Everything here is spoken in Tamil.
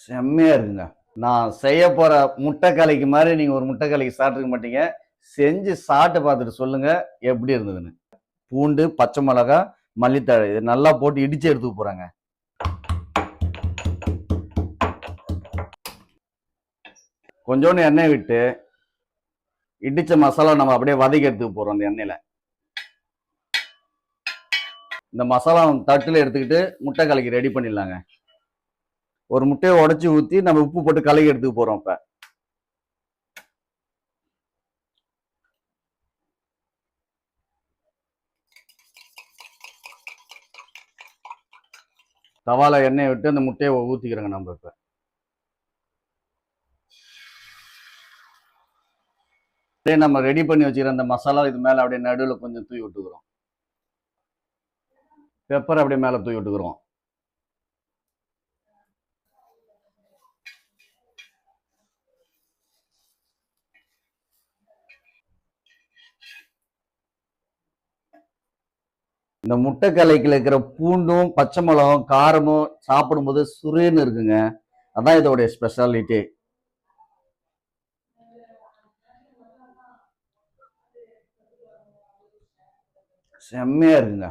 செம்மையா இருக்குங்க. நான் செய்ய போற முட்டை கலக்கி மாதிரி நீங்க ஒரு முட்டை கலக்கி சாப்பிட்டுருக்க மாட்டீங்க. செஞ்சு சாப்பிட்டு பார்த்துட்டு சொல்லுங்க எப்படி இருந்ததுன்னு. பூண்டு, பச்சை மிளகா, மல்லித்தழை இது நல்லா போட்டு இடிச்சு எடுத்துக்க போறாங்க. கொஞ்சோண்டு எண்ணெய் விட்டு இடிச்ச மசாலா நம்ம அப்படியே வதக்கி எடுத்துக்க போறோம் அந்த எண்ணெயில. இந்த மசாலா தட்டுல எடுத்துக்கிட்டு முட்டை கலக்கி ரெடி பண்ணிடலாங்க. ஒரு முட்டையை உடைச்சு ஊத்தி நம்ம உப்பு போட்டு கலக்கி எடுத்துக்க போறோம். இப்ப தவால எண்ணெயை விட்டு அந்த முட்டையை ஊத்திக்கிறோங்க. நம்ம இப்ப நம்ம ரெடி பண்ணி வச்சுக்கிற அந்த மசாலா இது மேல அப்படியே நடுவில் கொஞ்சம் தூவி விட்டுக்கிறோம். பெப்பர் அப்படியே மேல தூவி விட்டுக்கிறோம். இந்த முட்டை கலைக்கில் இருக்கிற பூண்டும் பச்சை மிளகும் காரமும் சாப்பிடும்போது சுரேன்னு இருக்குங்க. அதான் இதோடைய ஸ்பெஷாலிட்டி. செம்மையா இருக்குங்க.